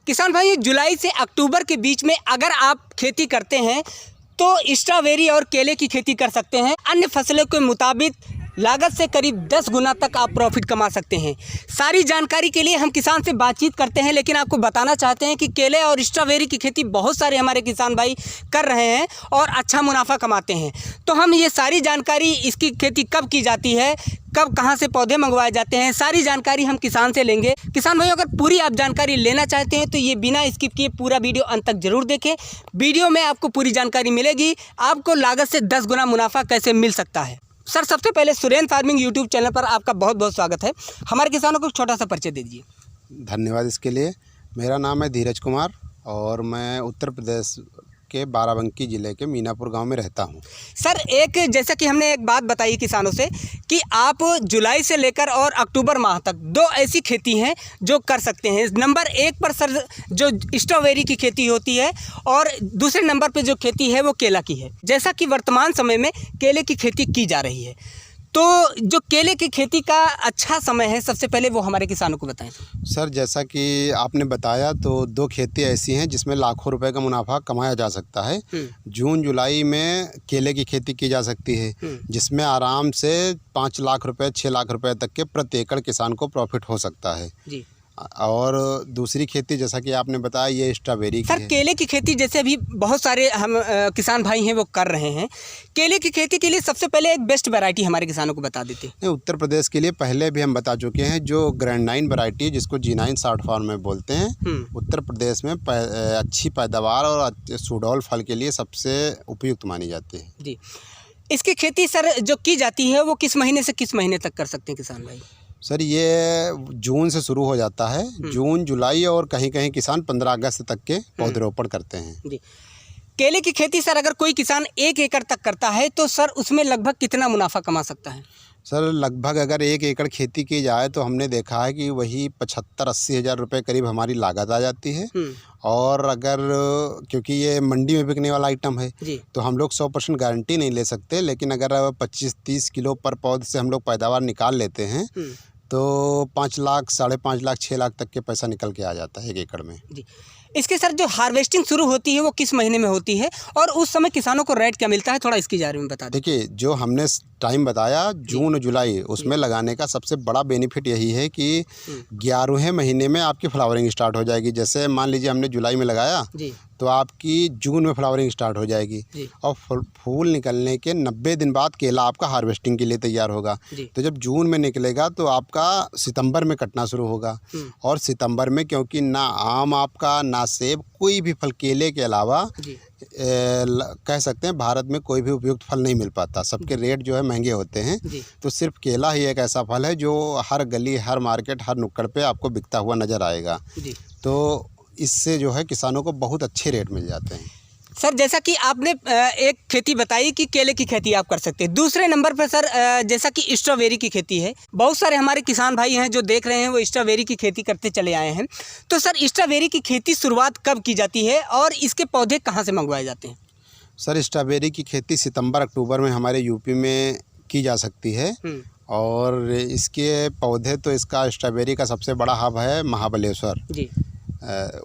किसान भाई, जुलाई से अक्टूबर के बीच में अगर आप खेती करते हैं तो स्ट्रॉबेरी और केले की खेती कर सकते हैं। अन्य फसलों के मुताबिक लागत से करीब 10 गुना तक आप प्रॉफिट कमा सकते हैं। सारी जानकारी के लिए हम किसान से बातचीत करते हैं, लेकिन आपको बताना चाहते हैं कि केले और स्ट्रॉबेरी की खेती बहुत सारे हमारे किसान भाई कर रहे हैं और अच्छा मुनाफा कमाते हैं। तो हम ये सारी जानकारी, इसकी खेती कब की जाती है, कब कहाँ से पौधे मंगवाए जाते हैं, सारी जानकारी हम किसान से लेंगे। किसान भाई, अगर पूरी आप जानकारी लेना चाहते हैं तो ये बिना स्किप किए पूरा वीडियो अंत तक जरूर देखें। वीडियो में आपको पूरी जानकारी मिलेगी, आपको लागत से 10 गुना मुनाफा कैसे मिल सकता है। सर, सबसे पहले सुरेंद्र फार्मिंग यूट्यूब चैनल पर आपका बहुत बहुत स्वागत है। हमारे किसानों को छोटा सा परिचय दे दीजिए। धन्यवाद इसके लिए। मेरा नाम है धीरज कुमार और मैं उत्तर प्रदेश के बाराबंकी ज़िले के मीनापुर गांव में रहता हूं। सर, जैसा कि हमने एक बात बताई किसानों से कि आप जुलाई से लेकर और अक्टूबर माह तक 2 ऐसी खेती हैं जो कर सकते हैं। नंबर 1 पर सर जो स्ट्रॉबेरी की खेती होती है और दूसरे नंबर पर जो खेती है वो केला की है। जैसा कि वर्तमान समय में केले की खेती की जा रही है, तो जो केले की खेती का अच्छा समय है, सबसे पहले वो हमारे किसानों को बताएं। सर, जैसा कि आपने बताया तो 2 खेती ऐसी हैं जिसमें लाखों रुपए का मुनाफा कमाया जा सकता है। जून जुलाई में केले की खेती की जा सकती है, जिसमें आराम से 5 लाख रुपए 6 लाख रुपए तक के प्रति एकड़ किसान को प्रॉफिट हो सकता है जी। और दूसरी खेती जैसा कि आपने बताया ये स्ट्रॉबेरी की सर है। केले की खेती जैसे अभी बहुत सारे हम किसान भाई हैं वो कर रहे हैं। केले की खेती के लिए सबसे पहले एक बेस्ट वैरायटी हमारे किसानों को बता देते हैं। उत्तर प्रदेश के लिए पहले भी हम बता चुके हैं, जो ग्रैंड 9 वैरायटी जिसको G9 शॉर्ट फॉर्म में बोलते हैं, उत्तर प्रदेश में अच्छी पैदावार और सुडौल फल के लिए सबसे उपयुक्त मानी जाती है जी। इसकी खेती सर जो की जाती है वो किस महीने से किस महीने तक कर सकते हैं किसान भाई? सर, ये जून से शुरू हो जाता है। जून जुलाई और कहीं कहीं किसान 15 अगस्त तक के पौधरोपण करते हैं जी। केले की खेती सर अगर कोई किसान 1 एकड़ तक करता है तो सर उसमें लगभग कितना मुनाफा कमा सकता है? सर, लगभग अगर 1 एकड़ खेती की जाए तो हमने देखा है कि वही 75-80 हज़ार रुपये करीब हमारी लागत आ जाती है। और अगर क्योंकि ये मंडी में बिकने वाला आइटम है तो हम लोग 100% गारंटी नहीं ले सकते, लेकिन अगर 25-30 किलो पर पौध से हम लोग पैदावार निकाल लेते हैं तो 5 लाख 5.5 लाख 6 लाख तक के पैसा निकल के आ जाता है 1 एकड़ में जी। इसके सर जो हार्वेस्टिंग शुरू होती है वो किस महीने में होती है और उस समय किसानों को रेट क्या मिलता है, थोड़ा इसके बारे में बता दें। देखिए, जो हमने टाइम बताया जून जुलाई, उसमें लगाने का सबसे बड़ा बेनिफिट यही है कि 11वें महीने में आपकी फ्लावरिंग स्टार्ट हो जाएगी। जैसे मान लीजिए हमने जुलाई में लगाया तो आपकी जून में फ्लावरिंग स्टार्ट हो जाएगी और फूल निकलने के 90 दिन बाद केला आपका हार्वेस्टिंग के लिए तैयार होगा। तो जब जून में निकलेगा तो आपका सितंबर में कटना शुरू होगा और सितंबर में, क्योंकि ना आम आपका ना सेब, कोई भी फल केले के अलावा कह सकते हैं भारत में कोई भी उपयुक्त फल नहीं मिल पाता। सबके रेट जो है महंगे होते हैं, तो सिर्फ केला ही एक ऐसा फल है जो हर गली, हर मार्केट, हर नुक्कड़ पे आपको बिकता हुआ नज़र आएगा। तो इससे जो है किसानों को बहुत अच्छे रेट मिल जाते हैं। सर, जैसा कि आपने एक खेती बताई कि केले की खेती आप कर सकते हैं, दूसरे नंबर पर सर जैसा कि स्ट्रॉबेरी की खेती है, बहुत सारे हमारे किसान भाई हैं जो देख रहे हैं वो स्ट्रॉबेरी की खेती करते चले आए हैं। तो सर स्ट्रॉबेरी की खेती शुरुआत कब की जाती है और इसके पौधे कहाँ से मंगवाए जाते हैं? सर, स्ट्रॉबेरी की खेती सितंबर अक्टूबर में हमारे यूपी में की जा सकती है और इसके पौधे तो इसका स्ट्रॉबेरी का सबसे बड़ा हब है महाबलेश्वर जी।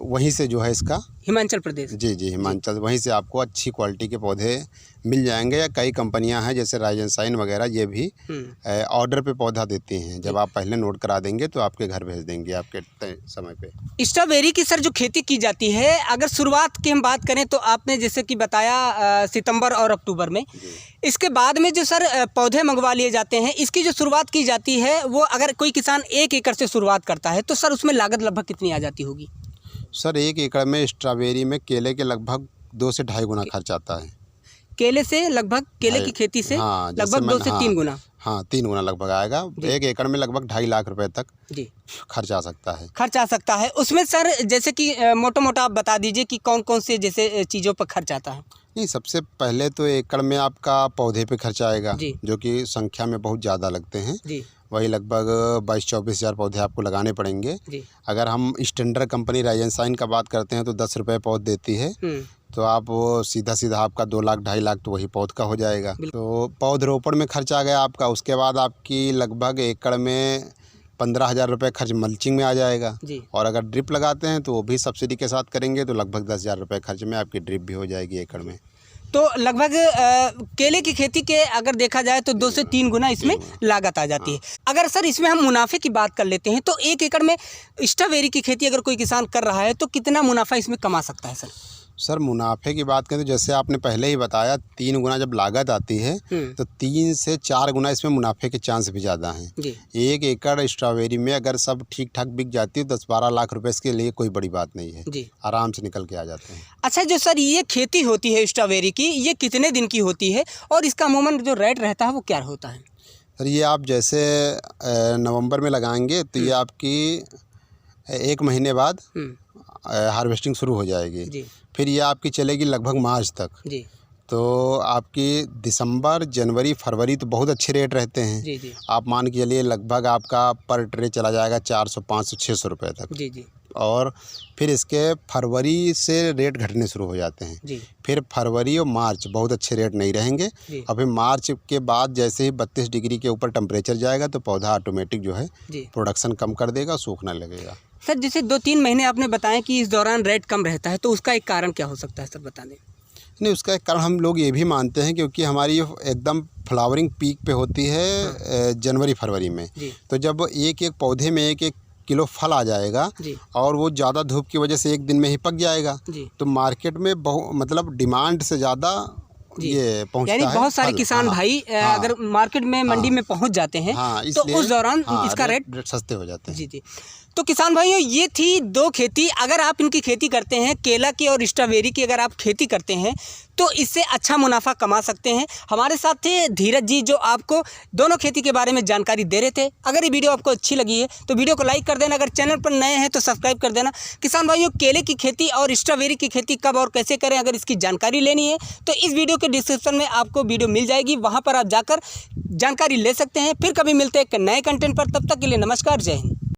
वहीं से जो है इसका हिमाचल प्रदेश जी हिमाचल, वहीं से आपको अच्छी क्वालिटी के पौधे मिल जाएंगे। या कई कंपनियां हैं जैसे राइजन साइन वगैरह, ये भी ऑर्डर पे पौधा देती हैं। जब आप पहले नोट करा देंगे तो आपके घर भेज देंगे आपके समय पे। स्ट्रॉबेरी की सर जो खेती की जाती है, अगर शुरुआत की हम बात करें तो आपने जैसे कि बताया सितंबर और अक्टूबर में, इसके बाद में जो सर पौधे मंगवा लिए जाते हैं, इसकी जो शुरुआत की जाती है वो अगर कोई किसान 1 एकड़ से शुरुआत करता है तो सर उसमें लागत लगभग कितनी आ जाती होगी? सर, 1 एकड़ में स्ट्रॉबेरी में केले के लगभग 2 से ढाई गुना खर्च आता है। केले से लगभग, केले की खेती से लगभग 2 से 3 गुना। हाँ, 3 गुना लगभग आएगा। 1 एकड़ में लगभग 2.5 लाख रुपए तक खर्च आ सकता है। उसमें सर जैसे कि मोटा आप बता दीजिए कि कौन कौन से जैसे चीज़ों पर खर्च आता है? नहीं, सबसे पहले तो एकड़ में आपका पौधे पे खर्च आएगा जो कि संख्या में बहुत ज़्यादा लगते हैं। वही लगभग 22-24 हज़ार पौधे आपको लगाने पड़ेंगे। अगर हम स्टैंडर्ड कंपनी राइजन साइन का बात करते हैं तो 10 रुपये पौध देती है, तो आप वो सीधा आपका 2 लाख 2.5 लाख तो वही पौध का हो जाएगा। तो पौधरोपण में खर्च आ गया आपका। उसके बाद आपकी लगभग एकड़ में 15,000 रुपये खर्च मल्चिंग में आ जाएगा जी। और अगर ड्रिप लगाते हैं तो वो भी सब्सिडी के साथ करेंगे तो लगभग 10,000 रुपये खर्च में आपकी ड्रिप भी हो जाएगी एकड़ में। तो लगभग केले की खेती के अगर देखा जाए तो 2 से 3 गुना इसमें लागत आ जाती है। अगर सर इसमें हम मुनाफे की बात कर लेते हैं तो 1 एकड़ में स्ट्रॉबेरी की खेती अगर कोई किसान कर रहा है तो कितना मुनाफा इसमें कमा सकता है सर? सर मुनाफे की बात करें तो जैसे आपने पहले ही बताया 3 गुना जब लागत आती है तो 3 से 4 गुना इसमें मुनाफे के चांस भी ज़्यादा हैं। 1 एकड़ स्ट्रॉबेरी में अगर सब ठीक ठाक बिक जाती है 10-12 लाख रुपए इसके लिए कोई बड़ी बात नहीं है जी। आराम से निकल के आ जाते हैं। अच्छा, जो सर ये खेती होती है स्ट्रॉबेरी की, ये कितने दिन की होती है और इसका अमूमन जो रेट रहता है वो क्या होता है? सर ये आप जैसे नवंबर में लगाएंगे तो ये आपकी 1 महीने बाद हार्वेस्टिंग शुरू हो जाएगी जी। फिर ये आपकी चलेगी लगभग मार्च तक जी। तो आपकी दिसंबर, जनवरी, फरवरी तो बहुत अच्छे रेट रहते हैं जी जी। आप मान के चलिए लगभग आपका पर ट्रे चला जाएगा 400, 500, 600 रुपये तक जी जी। और फिर इसके फरवरी से रेट घटने शुरू हो जाते हैं जी। फिर फरवरी और मार्च बहुत अच्छे रेट नहीं रहेंगे और फिर मार्च के बाद जैसे ही 32 डिग्री के ऊपर टेम्परेचर जाएगा तो पौधा ऑटोमेटिक जो है प्रोडक्शन कम कर देगा, सूखने लगेगा। सर जैसे 2-3 महीने आपने बताया कि इस दौरान रेट कम रहता है तो उसका एक कारण क्या हो सकता है सर, बता दें? नहीं, उसका एक कारण हम लोग ये भी मानते हैं क्योंकि हमारी एकदम फ्लावरिंग पीक पे होती है जनवरी फरवरी में। तो जब एक एक पौधे में 1-1 किलो फल आ जाएगा और वो ज़्यादा धूप की वजह से 1 दिन में ही पक जाएगा तो मार्केट में मतलब डिमांड से ज़्यादा ये पहुंचता है। यानी बहुत सारे किसान भाई अगर मार्केट में मंडी में पहुंच जाते हैं तो उस दौरान इसका रेट सस्ते हो जाते हैं जी जी। तो किसान भाइयों ये थी 2 खेती। अगर आप इनकी खेती करते हैं, केला की और स्ट्रॉबेरी की अगर आप खेती करते हैं तो इससे अच्छा मुनाफा कमा सकते हैं। हमारे साथ थे धीरज जी जो आपको दोनों खेती के बारे में जानकारी दे रहे थे। अगर ये वीडियो आपको अच्छी लगी है तो वीडियो को लाइक कर देना, अगर चैनल पर नए हैं तो सब्सक्राइब कर देना। किसान भाइयों केले की खेती और स्ट्रॉबेरी की खेती कब और कैसे करें अगर इसकी जानकारी लेनी है तो इस वीडियो के डिस्क्रिप्शन में आपको वीडियो मिल जाएगी, वहाँ पर आप जाकर जानकारी ले सकते हैं। फिर कभी मिलते हैं एक नए कंटेंट पर, तब तक के लिए नमस्कार, जय हिंद।